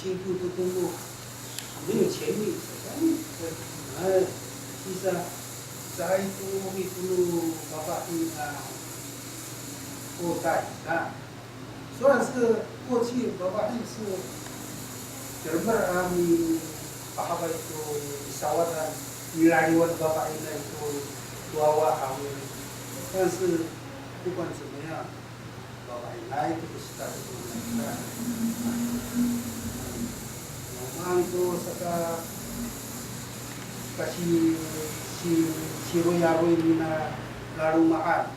辛苦都没有前例，其实在itu bapak ini后代虽然是过去bapak ini是bahwa itu pesawat dan nilaiwan bapak ini itu bawa kami, 但是不管怎么样，bapak ini itu sudah memang itu sekarang kasih si royaro ini lalu makan,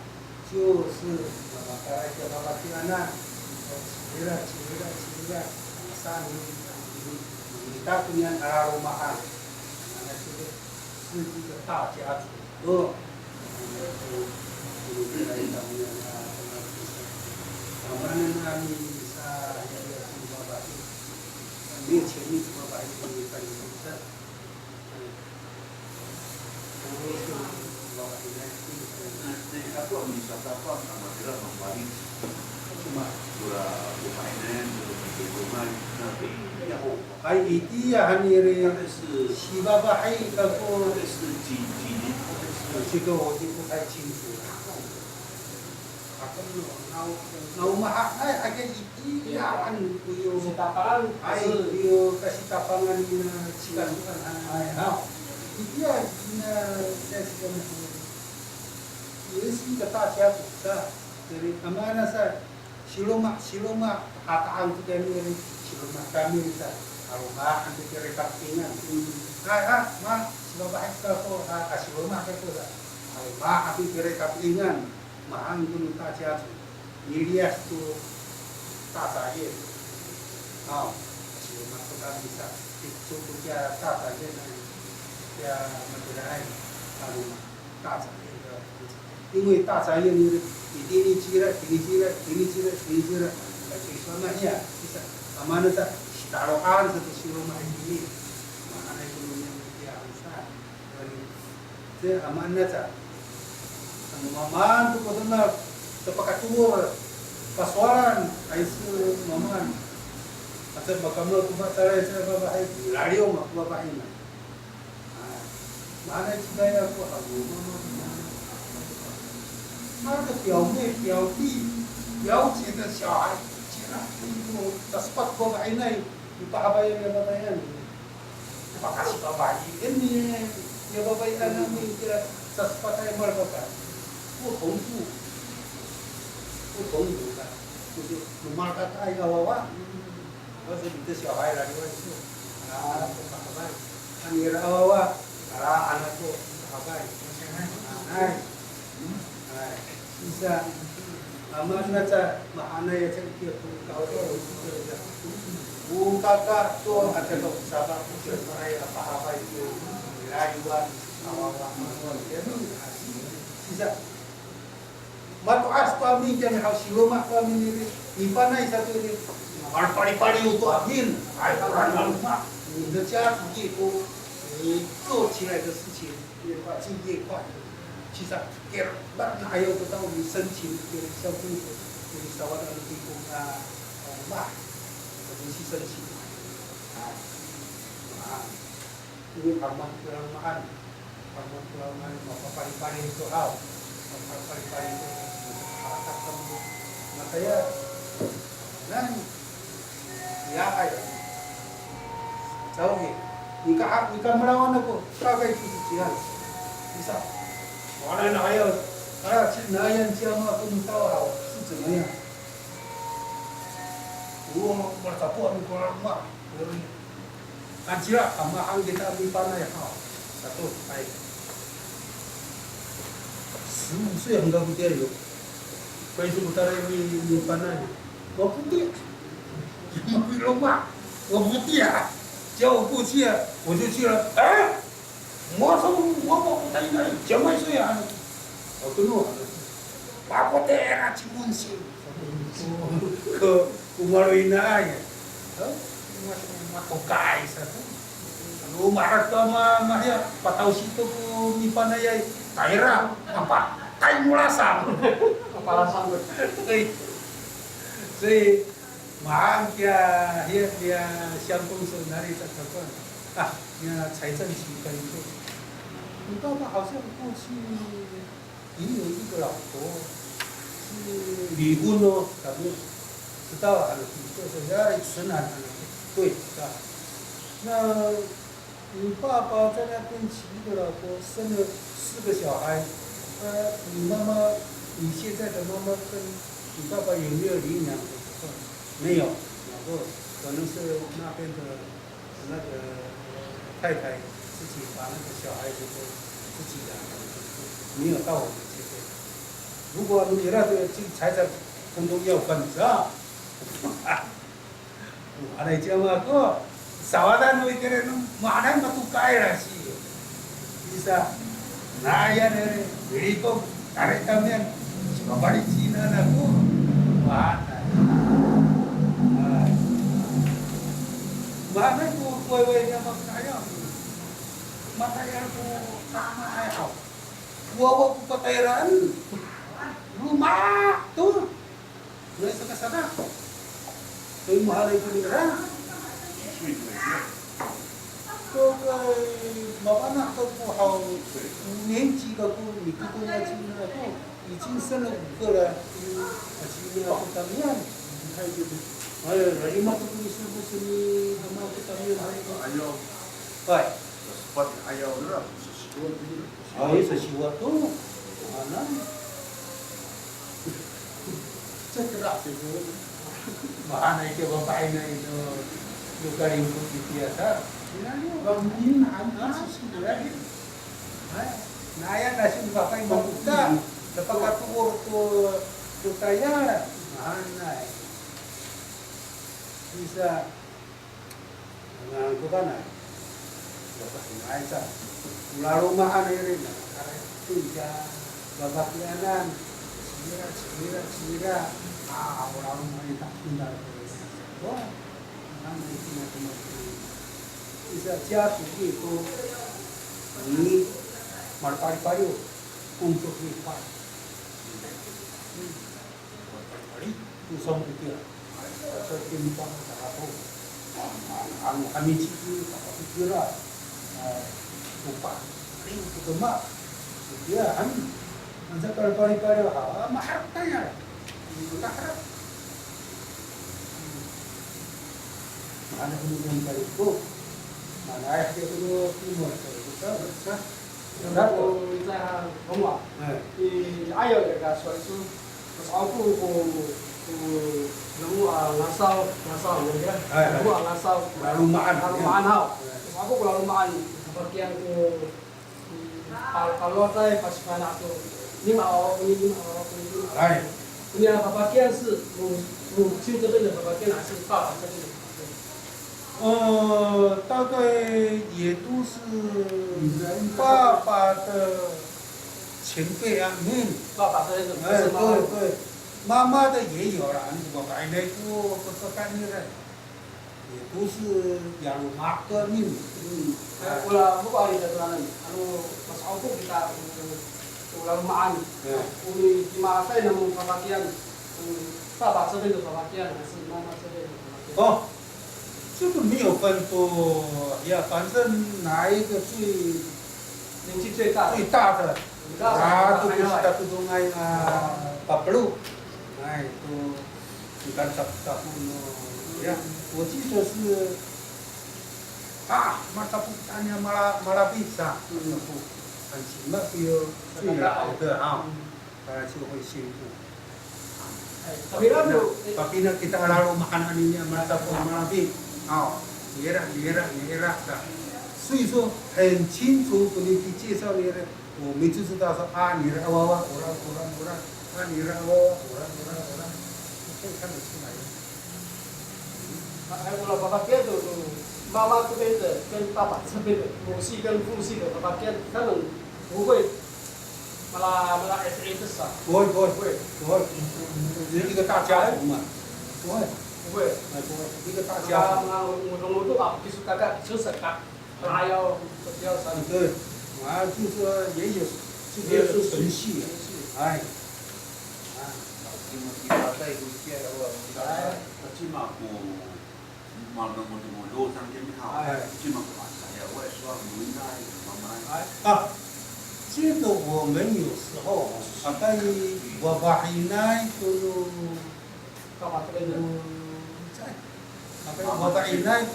就是bapak anak cira sana kita punya rumahan, karena itu tiga tak jatuh, dari kami mana kami bisa jadi semua baik, kami ciri semua baik ini kan kita, Aku bisa dapat sama dia membalik cuma surah Al-Maidah rumah tapi ya ai itu ya hanire si baba hai kalau 是几年这个我就不太清楚了。Nau mahal agak itu ya kan yo Tapangan ai yo kasih tapangan ini sikan itu ya saya sudah ini sih kata siapa dari mana saya siloma hataan itu dari siloma kami kita aroma nanti rekap pingan mah siloma itu kok siloma itu aroma nanti rekap pingan mahang itu tak jatuh milias tu tak saja siloma itu kan bisa itu dia tak saja ya mengenai aroma tak saja 因为大茶叶你ini cira,所以说那呀，就是amanah sa taruhan satu siloma ini, mana ekonomi yang besar. Jadi amanah sa, maman tu kodona sepakat tuor pasuaran, aisu maman. Asal bakamal tu masalah saya bapak itu, radio mak bapak ini. Mana juga ya aku mama. Mana表妹表弟了解的小孩，竟然itu taspat bapak ini, ipa yang bapak ini, pakasi bapak ini, ya bapak ini kira taspat yang mereka, 不同步的，就是nomor kata ayah bawa, kalau itu小孩来的是，bapak, anira bawa, anak tu bapak, bisa aman naca mahana ya cakap kau tu kakak tu ada tu sahabat tu mereka apa itu rayuan awal jadi bisa matu as kami jangan harus siloma kami ni ipanai satu ni pari untuk amin orang rumah你的家族业多你做起来的事情也把经验快 其实还有不到你申请给消费者给稍微的提供卖，我们去申请因为他们kelemahan maka pari-pari itu hal pari-pari itu masyarakat kamu makanya dan ya kayak jauh nih nikah melawan aku kagak itu jihan bisa 完了哪样家嘛不能到好是怎么样？我打破你过来嘛，看起来俺们行业的一般来好，satu baik。15岁很高不点有，可以说不到你般来，我不对，怎么会了嘛？我不对啊，叫我过去我就去了，哎。 我说我不带那怎么说呀？我跟我我带那去问去，可我为那呀，我不该噻。Lu marah sama ya, patau situ ku ni panai daerah apa? Tai mulasam. Kepala sambut. Si 马家乡公所哪里在可管啊？那财政局跟做。你爸爸好像过去也有一个老婆，是离婚哦，咱们知道啊，就是家里存啊，对，是吧？那你爸爸在那边娶一个老婆，生了4个小孩，你妈妈，你现在的妈妈跟你爸爸有没有领养？没有，可能是那边的那个太太自己把那个小孩子都自己养，没有到我们这边。如果你那个这财产统统要分是吧？我来讲嘛，个sawadan we kere mana matu kai rasi. Bisa naya ne beriko tarik kamian babari Cina na ko mana. Mana ko kowe nya makaya. Makaya ko sama ai hau. Gua ko patairan rumah tuh. Nggak sana. Tuh mahal itu ni kan. 这个妈妈那个不好，5年级的姑，你姑姑要进那个，已经生了5个了，进那个怎么样？你看就是，dari mana tu disebut sini sama kita ni Ayaw. Baik. Spot ayaw na. Sesuatu ni. Sesuatu. Mana? Cedera itu. Mana itu bapak ini itu luka ringkut biasa. Bangunin anak sesudah. Naya nasi bapak yang buka. Lepas tu kaya mana? Bisa dengan bukan bapak ngaisa. Ulah rumahan ini itu ya bapak kianan cira orang rumah ini tak tinggal. Wah, nanti macam bisa jatuh itu ini marpari-pari untuk lipat. Marpari itu sama kita. Seperti lipat apa? Kami cikgu apa kira lupa. Ini untuk kemak. Dia kami macam marpari-pari mahal tanya. Itu tak harap. Mana kemudian kali itu? Mana ayah dia tu timur kita besar. Aku在红网，阿友这个说是，我姑能拿烧那个，拿烧lalu makan hau, aku lalu makan bagian tu kalau在pasukan aku 5orang ini apa bagian是母亲这边的bagian还是爸爸这边的？大概也都是爸爸的前辈啊，爸爸这边的不是妈妈。对，妈妈的也有了，我奶奶姑不干那个，也都是养马个命。Ulah buka ni tu anan, pas aku kita ulah maan, uli di masa ini papakian,爸爸这边的papakian还是妈妈这边的papakian？哦。这个没有分多呀，反正哪一个年纪最大的，都不是他不中爱40，都你看40ya，我记得是mata putanya malah bisa，很起码比最老的他就会幸福。Tapi nak kita lalu makan ininya mata pun malah merah的，所以说很清楚给你介绍你的，我们就知道说你的娃，你的娃，可以看得出来。还有我爸爸边的，妈妈这边的跟爸爸这边的，母系跟父系的爸爸边，他们不会，malah SE besar。不会，一个大家族嘛，不会。一个大家族。我都把技术大概就是还要啥？对，就说也有，这个是纯系，起码我路上见好，起码我也说没那慢慢。啊，这个我们有时候在我把那个干嘛这个人？我把那个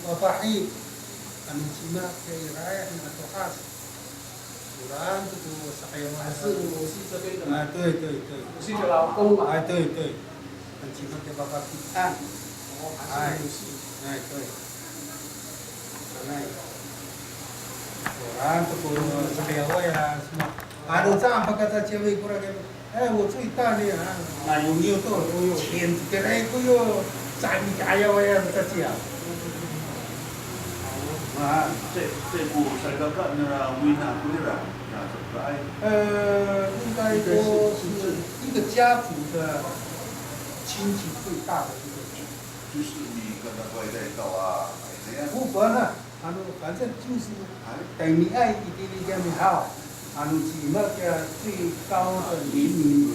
babahi anu cina kaya atau khas Quran itu saya 还是母系这边的？啊，对对对，母系的老公嘛。哎对对，很喜欢给爸爸去看，哦，还是母系。哎对，哎，Quran itu saya ya semua. Ada sampai kata cewek kurang我最大的啊，那有没有多少钱？给那个哟，咱们家呀，我也不讲。啊，这股谁个干那维纳贵了，那怎么来？应该说是一个家族的亲戚最大的一个。就是你跟他外在搞啊，这样。不管了，反正就是等你爱一点点的好。起码个最高的黎明，米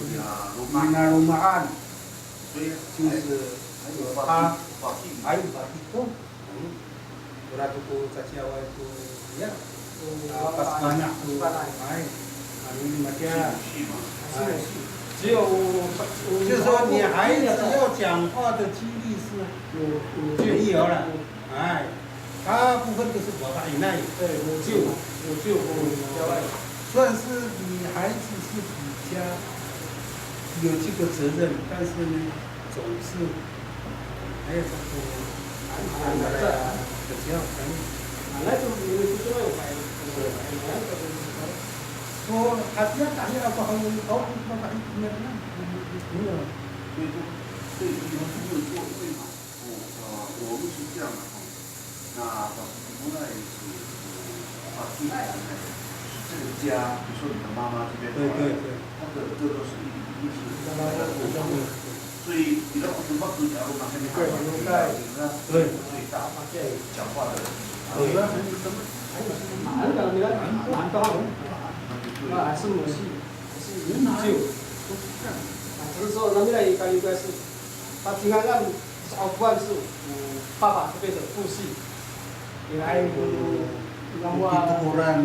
纳鲁马安，就是他还有巴蒂多，berarti tu caciawa itu ya, pas banyak tu, ini macam，只有，就是说你孩子要讲话的几率是没有了，哎，大部分都是我爸以内，对，我舅郊外。算是女孩子是比较有这个责任，但是呢，总是还有这个男的比较可能。那就因为就是没有白，说hatinya tanya apa kamu tahu apa itu sebenarnya？没有。对，你们没有做对嘛？我们是这样的那无奈是最难的。这个家，比如说你的妈妈这边，对，他的这都是一直所以你的什么都假如马上你看，对，最大讲话的，对，男的你看男的，那还是母系，是舅，只是说那边应该是，他平安让小官是爸爸这边的父系，应该keturunan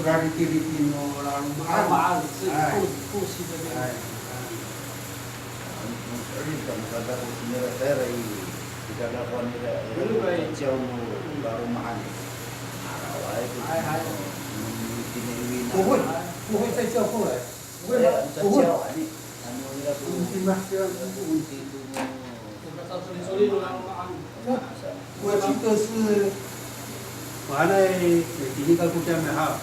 dari Filipino lalu Maan是父系这边。Ada usia dari tidak ada wanita jauh baru Maan. 不会再叫过来，不会吗？不会。我记得是，完了，第一个国家的哈。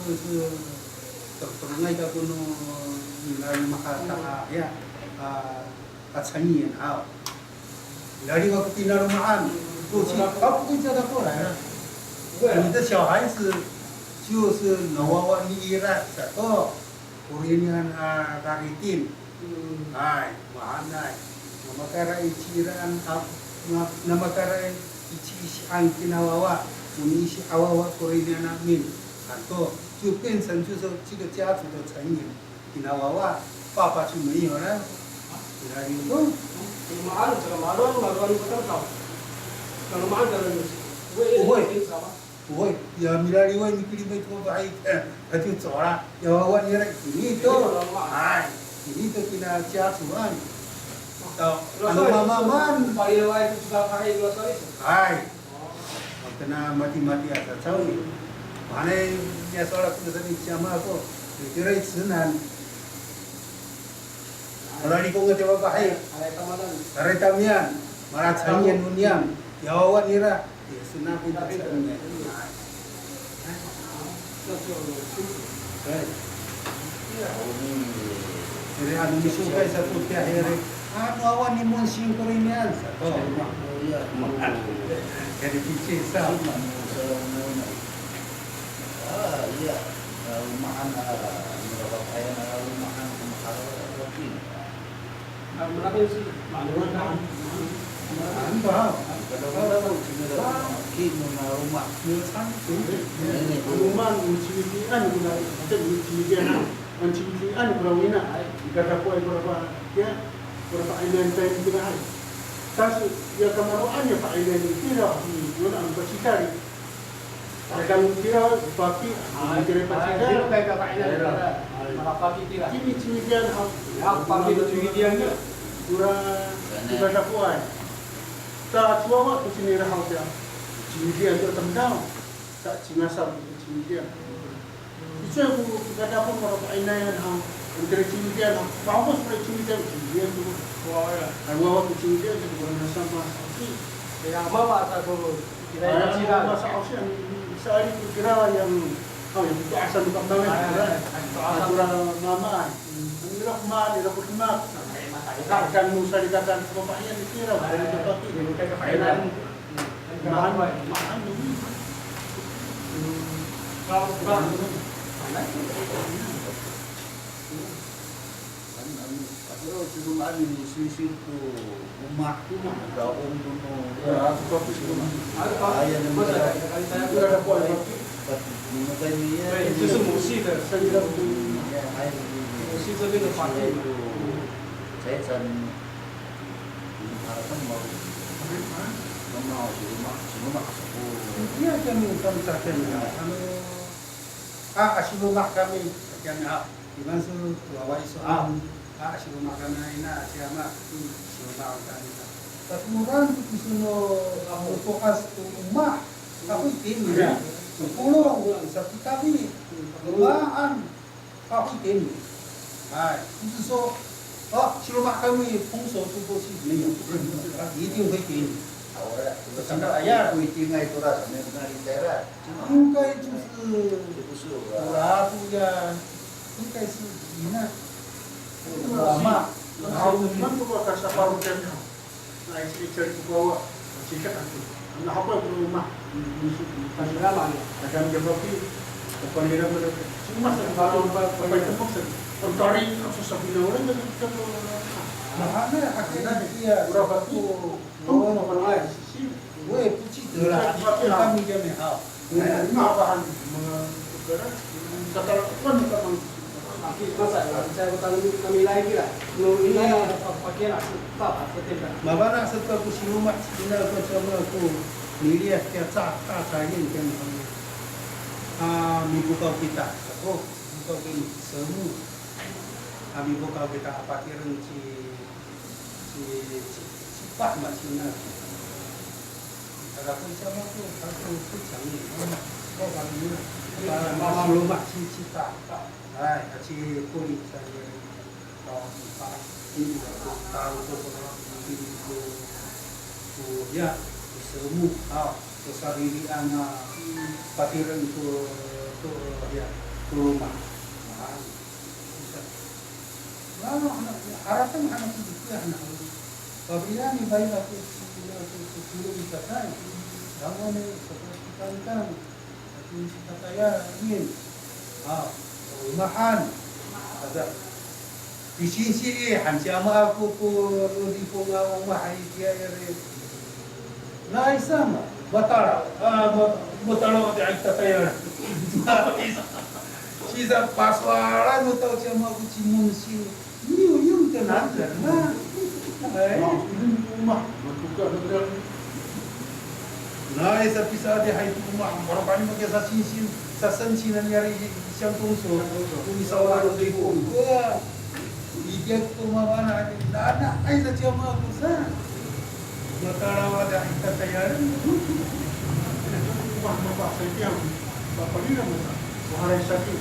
就是terperangai ka kuno nilai makata ya at sanyin ha dari waktu tinggal rumahan不会叫他过来了你的小孩子就是nawawa ni ira satu Korean Raritin ay mahanay namakara ichiran namakara ichi ang kinawawa uni si awawa Korean namin atau就变成就是这个家族的成员，给他娃娃爸爸就没有了，给他有个。不会，要米拉里问你给你没多大一点，他就走了。要问你了，你都，哎，你都给他家族啊，到慢，哎，我跟他mati啊，他走的。mana ya soal keputusan sama aku kira isinan kalau di kong coba bahaya hari tamian malah sanyian uniam yawan ira ya sunnah pintar sanyian jadi anu disukai satu tiap hari awan ni mon singkurinan satu jadi kicisa iya, rumahan berapa kaya rumahan kemahalan lagi. Berapa sih? Maluan. Kadang-kadang cuma kini rumah. Rumah ujian guna, ada ujian. Mancing-mancingan kurang minat. Kata poin berapa dia berapa island time itu kan. Tas dia kemaruannya Pak island itu dah. Dia nak bercikari. Akan kira baki kira bercikari. Dia kayak Pak Ilan malah pagi tidak. Cimi-cimian Ya pagi itu cimian dia. kurang kata poin. Tak suara tu sini rahau dia. Cimian tu tendang. Tak cingasam cimian. Itu aku kata pun berapa island antara cimian, bagus pada cimian tu. Wah ya. Awal tu cimian tu kurang sama. Yang mama tak tahu. Kira cina. Masa Aussie yang saya kira yang yang itu asal bukan banget. Aturan mama. Ini mah, ini mak. Akan musa dikatakan bapaknya dikira dari tetapi Kayak kepainan. mahan. Kalau Kalau cuma ini sisi tu rumah tu gaung tu Ya, seperti itu. ayah yang saya Ada poin. mungkin ni 对，这是母系的， Saya kira 母系这边的法律。 saya dan harapan mau di rumah Dia kami kami asilumah kami kami di mana su wawai soal asilumah kami ina siapa asilumah kami. Tapi orang tu suno kamu fokus tu rumah aku tim ya. 10 satu kami rumahan aku tim.就是说asilumah kami 封锁住过去没有，一定会给你。 我tinggal itu rasanya benar di daerah 应该就是不是古拉布呀，应该是你那我嘛，然后 memang tu kata siapa rutin. Nah, istri cari tu bawa cikat aku. Nak apa ke rumah? Masih lama ni. Akan dia bagi depan dia berapa. Cuma kalau apa itu maksud. Kontari susah bila orang jadi kita mana akhirnya dia berapa tu? Oh, nak apa sih? 我也不记得了，他们家没好。 Nah, bahan kata kan memang Tapi masa saya kami lagi lah. Ini pakai lah, tak betul tak. Mabana setelah aku silumat, sila aku sama aku nilihat dia tak sayin kan kami. Minggu kau kita, aku buka ini semua. Minggu kau kita apa kira cepat macam mana. Kalau aku sama aku cari, kau kali ni, silumat cita. Kasi kulit saya tahu ini tahu tu ya semua kesariri anak patiran tu ya rumah. Lalu harapan anak itu anak. Apabila ni bayi aku suruh dikatakan, kamu ni seperti kan, kita kaya ingin. Rumahan ada di sini hanjama aku pun di punga rumah dia ini nah sama batara batara di aita tayar sisa paswaran atau cuma aku cimun sini ni tenang karena rumah buka betul. nah isa bisa di haitu rumah orang paling pakai sasin sa sensinan nyari siyang tungso kung isawa ng libo wah idiyak tumamana na ay sa siya mga kusa matarawa da itatayaran Rumah bapak saya yang bapak ni nama Wahai Syakir.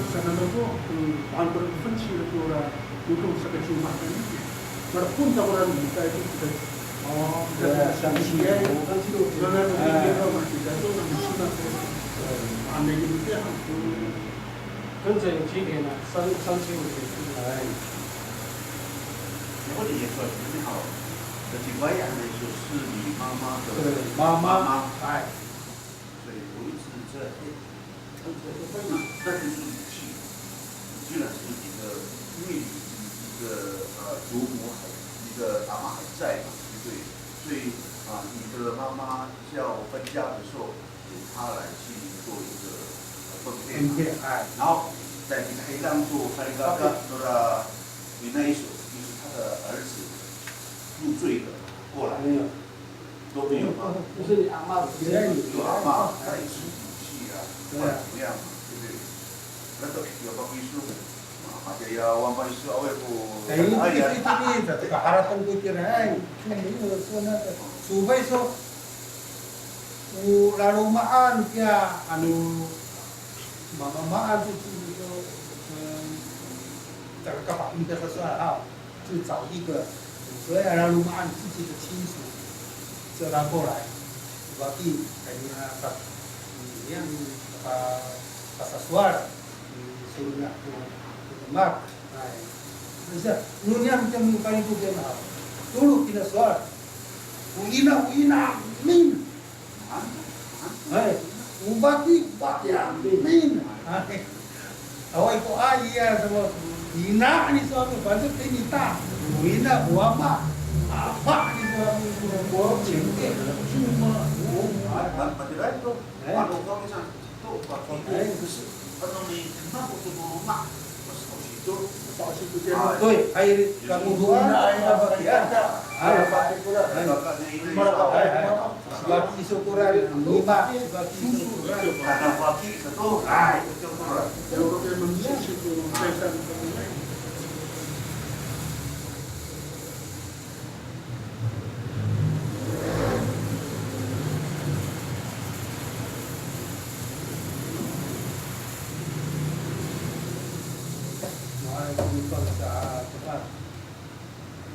Sana tu antara defensi itu orang untuk sekecil makan ini. Walaupun tak orang kita itu kita sanksi ya, karena dia orang kita itu orang Islam. Anda ini dia. 跟着有几点呢？375点。如果你也说很好，这几位啊，就是你妈妈的妈妈所以我一直在，但是是武器，居然是一个，因为一个祖母还，一个阿妈还在嘛，对不对？所以你的妈妈要分家的时候，由她来去做一个分配嘛。然后在给黑当做哈利嘎嘎那个云南一所，就是他的儿子入赘的过来，没有，都没有吗？就是你阿妈的原来有阿妈，他也是武器啊，或者怎么样嘛，对不对？那都有个归属的，嘛，就要往归属，我也不，哎，这个哈拉东西的哎，没有说那个，除非说，lalu maan kia anu mama maan 就是说，这个干嘛应该说算啊，就找一个，所以lalu maan 自己的亲属，叫他过来，bagi kayaknya pas yang pas suara suruh nak tu tempat, bisa dunia macam kali tu dia nak, dulu kita suara, uina min, ubati min, awak itu ayah semua, ina ni suami pasal ini tak, uina uama, apa ni suami buat cengkeh, cuma Material itu, kalau kau misalnya itu pakai itu, kalau ni kenapa tu rumah, pas itu dia. Tuh, air kamu dua, apa ya? Air pakai pula. Bagi syukuran lima, bagi syukuran. Karena bagi satu, itu kurang. Kalau dia menjadi itu pesan penting.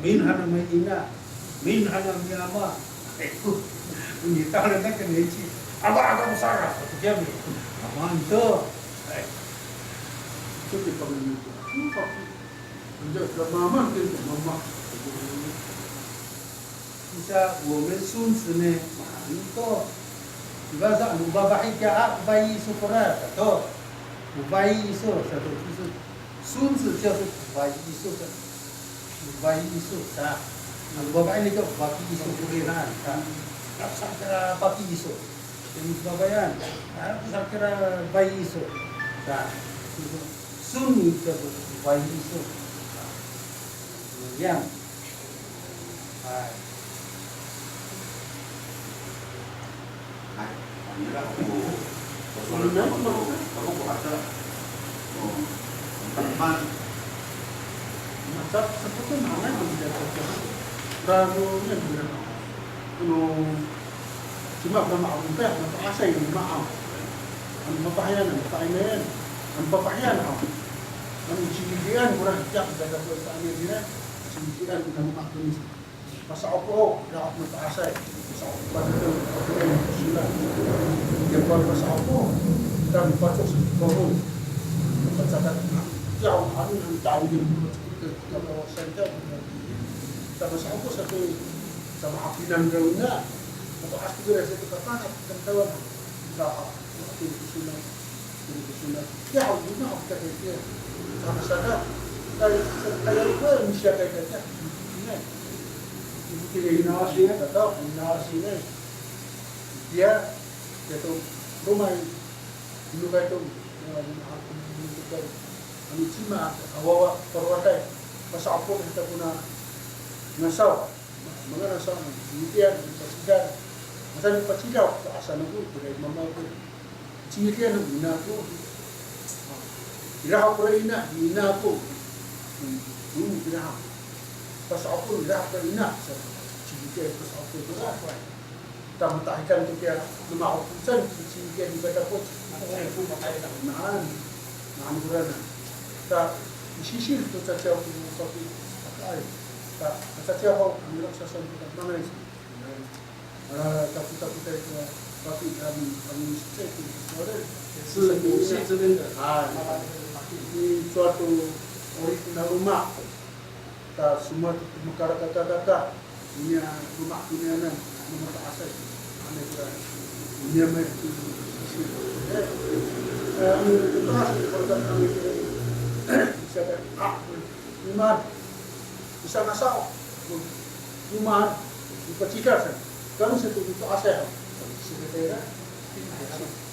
Min hana mai ina, min hana miyama. Ini tahu nak kena isi. Apa besar? Dia ni. Aman tu. Itu kita perlu itu. Menjadi mama tu mama. Bisa, 我们孙子呢，蛮多。Bahasa babai kia bayi sukura, tu. Bayi isu satu itu. 孙子就是bayi isu kan. Bayi isu tak. Babai ni tu baki isu kuliran kan. Tak kira baki isu. Ini babayan. Tak kira bayi isu. Tak. Sunni itu bayi isu. Yang. Inilah kamu ada teman Macam seperti mana yang dia cakap. Ramunya berapa? Kalau cuma berapa orang tak asal yang maaf. An papayan, an papayan. An cikian kurang jak dalam pertanyaan dia. Cikian bukan maaf ni. Pasal apa? Dah aku tak asal. Pasal pada tu sudah. Dia buat pasal apa? Dan pasal sebelum pasal jauh anu jauh dia kalau center sama sama satu sama apinan daunnya atau aspirasi saya katakan akan tahu dah itu sunat jauh juga kita dia sama saja dari itu mesti ada kata ini kita inasinya atau inasinya dia itu rumah dulu itu kami cima awak perwatai pasal apa kita guna nasau mengenai nasau kemudian kita macam kita asal itu dari mama itu cirian guna itu irah perina ina itu irah pasal apa irah perina cirian pasal apa itu apa kita mentahkan itu dia lemah urusan cirian ibadah pun itu pakai nahan berana tak disisir tu caca aku kopi pakai tak caca aku ambil sesuatu kita mana ni tapi kita itu kopi kami cek itu是这边的ini suatu original rumah tak semua mekar kata ini rumah punya nan rumah tak asal aneh kurang ini meh bisa iman bisa nasau iman dipercikar kan satu itu asal sebetulnya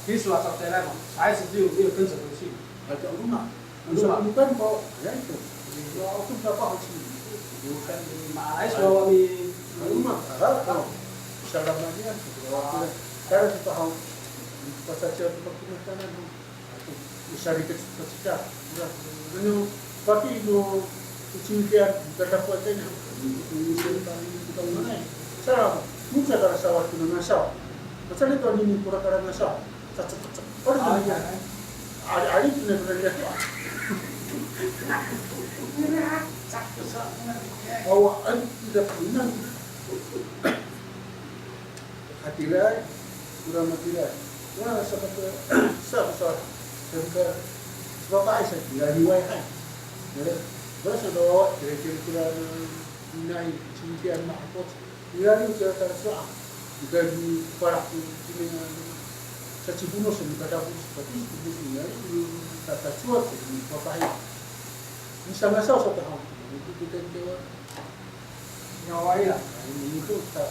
其实啊，实在来嘛，还是只有跟着回去。ada rumah Sa bukan po, ya itu. Kalau aku berapa harus bukan di Malaysia bahwa di rumah, kalau salah manian, kalau kita tahu pasal cakap kita kan itu bisa dikecil-kecil. Ini tapi itu kecil-kecilan kita dapatnya ini kita mana? Saya mungkin ada sawah tu nasa. Pasal itu ini pura cara nasa. Cacak-cacak. Orang ni ada tu nak berada tu. Awak tidak pernah hatirai, kurang hatirai. Wah, sebab apa saya tidak riwayat. Jadi, berasa doa kira-kira naik cincin makot. Dia ni kira terasa. Jika di parak ini sa Cibuno sa Mikadabu seperti itu ini tata cuat di papai. Bisa ngasau sa tahun. Itu kita dewa nyawai lah. ini itu tak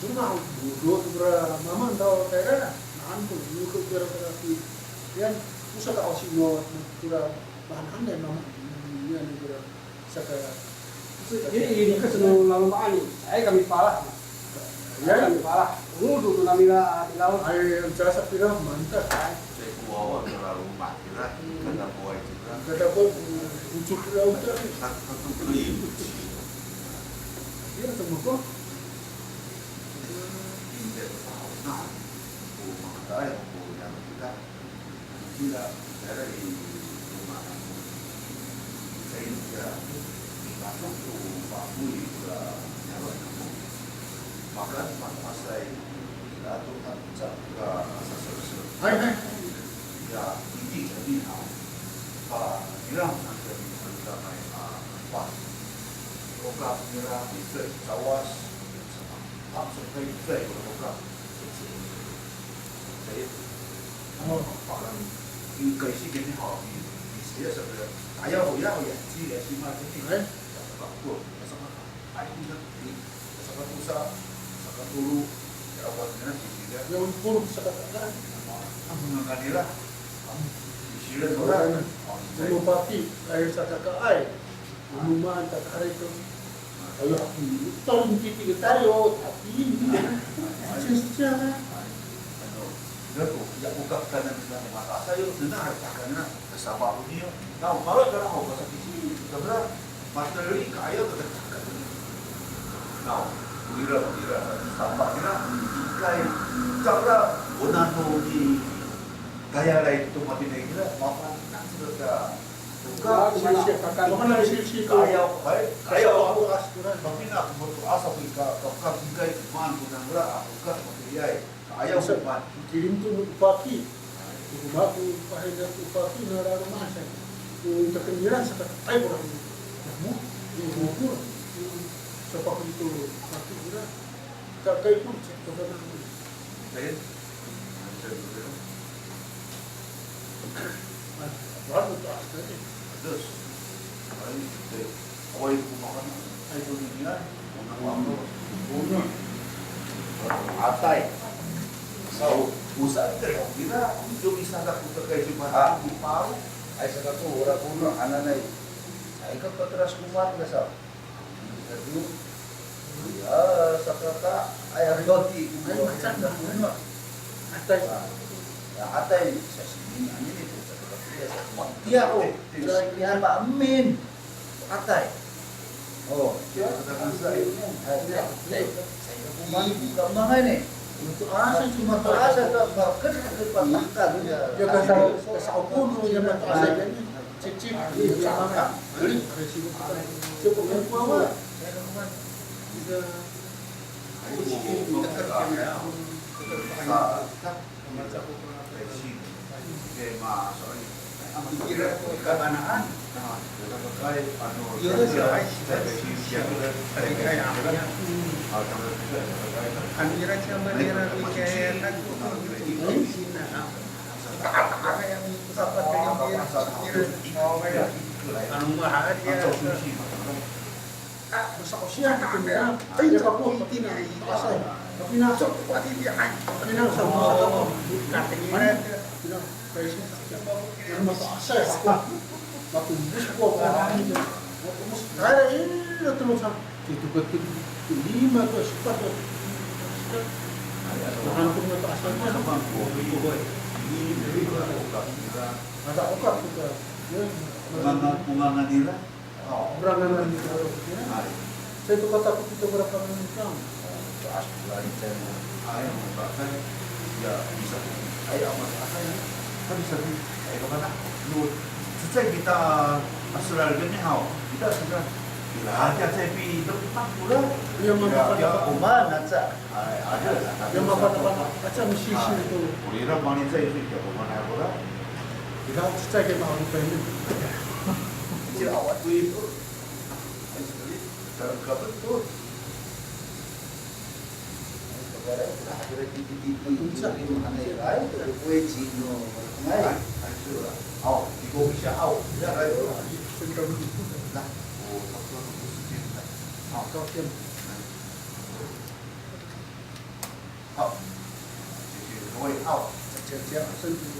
rumah dua berapa mama tahu daerah antu itu berapa yang usah kau sih mau kira bahan anda mama ini kira sekarang Ini kan senang lalu maani. Saya kami parah. Ya kami parah. Dulu kami lah di laut. Ayo jasa kira mantap. Saya kuawa terlalu mati lah, kata buai juga. Kata apa ujuk laut tadi. Satu kali. Dia semua kok. Tidak tahu. Nah, maka saya yang kita tidak dari rumah kamu. Saya tidak masuk ke Pak Bui ke nyawa kamu. Maka masa kita tu tak ke asas selesai. Hai. Ya, ini jadi hal. Pak bilang nanti kita main apa? Program bilang bisa cawas sama sampai saya program. Saya Pak Lang ini kasih gini hal ini. Saya sebenarnya ayah ya, sih macam ni. Hai. Betul, sama ada di sama pusat, sama dulu, ya awal mana tidak. Yang pun sekarang Kamu mengadillah, disilat orang. Bupati air sakaka ai. Rumah tak hari itu. Ayo tahun kita tario tapi ini secara Lalu, ya buka kanan dan mata saya benar karena sabar dunia. Nah, malah cara mau bahasa kecil, sebenarnya materi kaya terdekat. Nah, kira sampaknya ikai cara onano di gaya lain itu mati kira maafan nak sudah buka mana sisi kaya baik kaya aku askuran tapi nak butuh asap buka ikai man bukan berapa buka materi kaya bukan kirim tu upaki rumah tu pahala upaki nara rumah saya untuk kendiran sekat ai orang kamu di buku sepak itu upaki kira tak kayak pun sekat lain baru tu asli terus awal itu makan itu dunia orang punya atai so usah kita itu bisa tak terkait cuma di paru Ay sa kato, ora kuno, ananay. Ay ka patras kumar na sa. Jadi, ya, sa kata, ay roti, ai macam mana atai ya atay, sa sini, ano nito, sa kata, dia ko, yan ba, amin, atay. Oh, katakan saya kumangan eh. untuk asa cuma Mataasa ka, bakit patangkad niya? dia kasa pun yang mata saya ni cicip sama beli resiko cukup yang kuat kita kira kebanaan Anira siya manira kaya Sina. Kaya yang sapat kaya anong mahal ya. masa usia kita ni ay nakapo pati na asay tapi na so Pati dia kan. tapi na sa mga kapo Kating mana kaya siya yang masa asay ako waktu buku orang itu, saya ini terus itu betul 5 atau 4 atau hampir itu asalnya apa? Ada okat juga. Bunga nila. Berangan itu. Saya itu kata kita berapa jam? Ayah mau saya ya bisa. Ayah amat saya. Kan bisa ayah kemana? Lu sejak kita asal gini hau kita sudah gila aja saya pi tempat pula. Yang Ya kuman aja. Ada. yang apa aja misi itu. 우리랑 많이 써 있을 때 kuman apa? Kita sejak mau pengen. Kecil awat tuh itu. Dalam kabel tuh. Akhirnya titik-titik itu aneh lain dari kue cino. Ngai. Aw, di kopi siya aw. Ya ayo. Nah, oh, satu sedikit. Aw, kau kian. Aw. Jadi, kau aw. Cek-cek